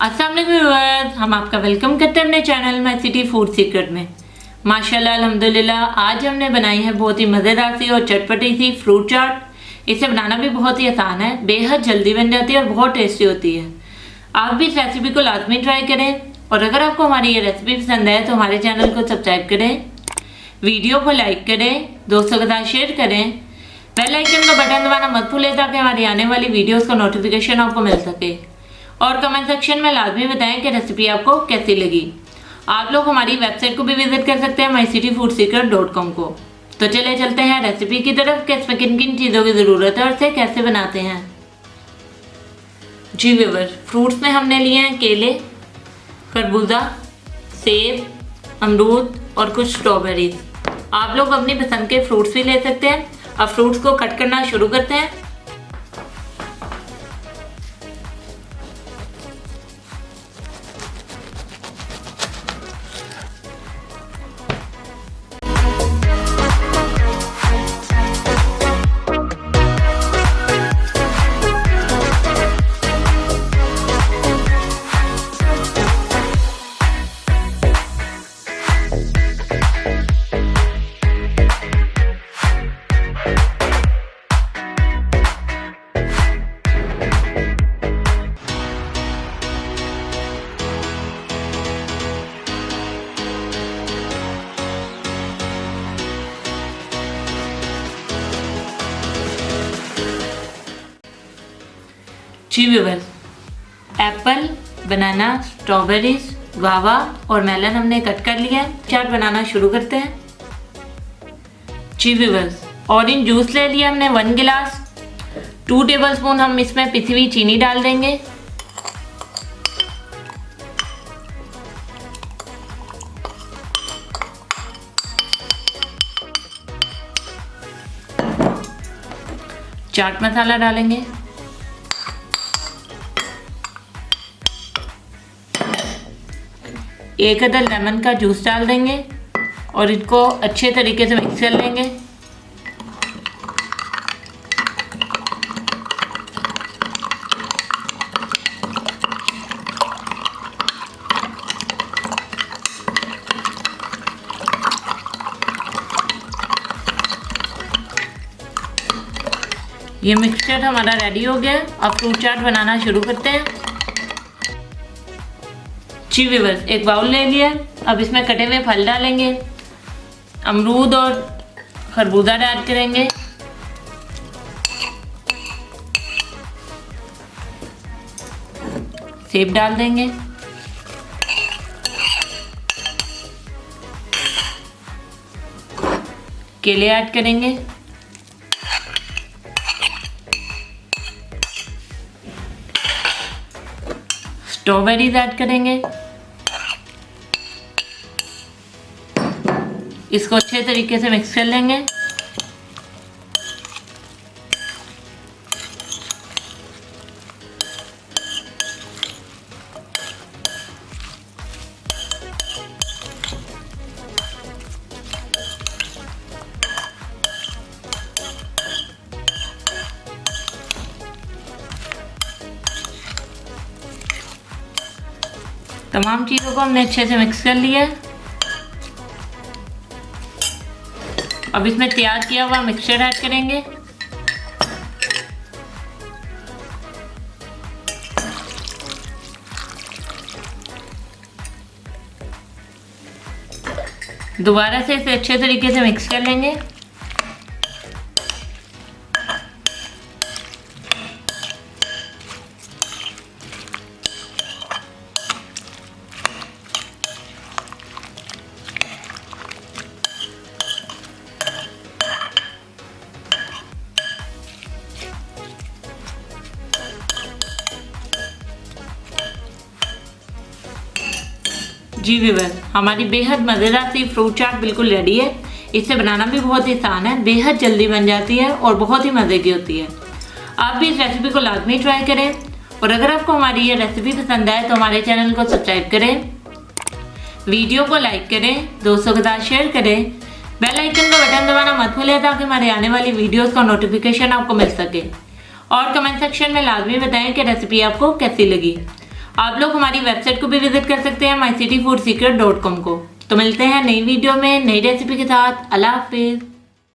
अस्सलाम वालेकुम व्यूअर्स, हम आपका वेलकम करते हैं अपने channel my city food secret में। माशाल्लाह अल्हम्दुलिल्लाह आज हमने बनाई है बहुत ही मज़ेदार सी और चटपटी सी फ्रूट चाट। इसे बनाना भी बहुत ही आसान है, बेहद जल्दी बन जाती है और बहुत टेस्टी होती है। आप भी इस रेसिपी को लाजमी ट्राई करें और अगर आपको हमारी ये रेसिपी पसंद है तो हमारे चैनल को सब्सक्राइब करें, वीडियो को लाइक करें, दोस्तों के साथ शेयर करें, बेल आइकन का बटन दबाना मत भूलें ताकि हमारी आने वाली वीडियोस का नोटिफिकेशन आपको मिल सके। और कमेंट सेक्शन में लाजमी बताएं कि रेसिपी आपको कैसी लगी। आप लोग हमारी वेबसाइट को भी विजिट कर सकते हैं mycityfoodseeker.com को। तो चले चलते हैं रेसिपी की तरफ कि इसमें किन किन चीज़ों की ज़रूरत है और इसे कैसे बनाते हैं। जी व्यूअर्स, फ्रूट्स में हमने लिए हैं केले, खरबूजा, सेब, अमरूद और कुछ स्ट्रॉबेरीज। आप लोग अपनी पसंद के फ्रूट्स भी ले सकते हैं। अब फ्रूट्स को कट करना शुरू करते हैं। जी व्यूअर्स, एप्पल, बनाना, स्ट्रॉबेरीज, गुआवा और मेलन हमने कट कर लिया है। चाट बनाना शुरू करते हैं। जी व्यूअर्स, ऑरेंज जूस ले लिया हमने 1 गिलास। 2 टेबलस्पून हम इसमें पिसी हुई चीनी डाल देंगे। चाट मसाला डालेंगे। एक अदर लेमन का जूस डाल देंगे और इसको अच्छे तरीके से मिक्स कर लेंगे। ये मिक्सचर हमारा रेडी हो गया। अब फ्रूट चाट बनाना शुरू करते हैं। जी व्यूअर्स, एक बाउल ले लिया। अब इसमें कटे हुए फल डालेंगे। अमरूद और खरबूजा ऐड करेंगे। सेब डाल देंगे। केले ऐड करेंगे। स्ट्रॉबेरीज ऐड करेंगे। इसको अच्छे तरीके से मिक्स कर लेंगे। तमाम चीज़ों को हमने अच्छे से मिक्स कर लिया है। अब इसमें तैयार किया हुआ मिक्सचर ऐड करेंगे। दोबारा से इसे अच्छे तरीके से मिक्स कर लेंगे। जी व्यूअर्स, हमारी बेहद मज़ेदार सी फ्रूट चाट बिल्कुल रेडी है। इसे बनाना भी बहुत ही आसान है, बेहद जल्दी बन जाती है और बहुत ही मज़े की होती है। आप भी इस रेसिपी को लाजमी ट्राई करें और अगर आपको हमारी ये रेसिपी पसंद आए तो हमारे चैनल को सब्सक्राइब करें, वीडियो को लाइक करें, दोस्तों के साथ शेयर करें, बेल आइकन का बटन दबाना मत भूलें ताकि हमारे आने वाली वीडियोस का नोटिफिकेशन आपको मिल सके। और कमेंट सेक्शन में लाजमी बताएं कि रेसिपी आपको कैसी लगी। आप लोग हमारी वेबसाइट को भी विजिट कर सकते हैं mycityfoodSecret.com को। तो मिलते हैं नई वीडियो में नई रेसिपी के साथ। अल्लाह हाफिज़।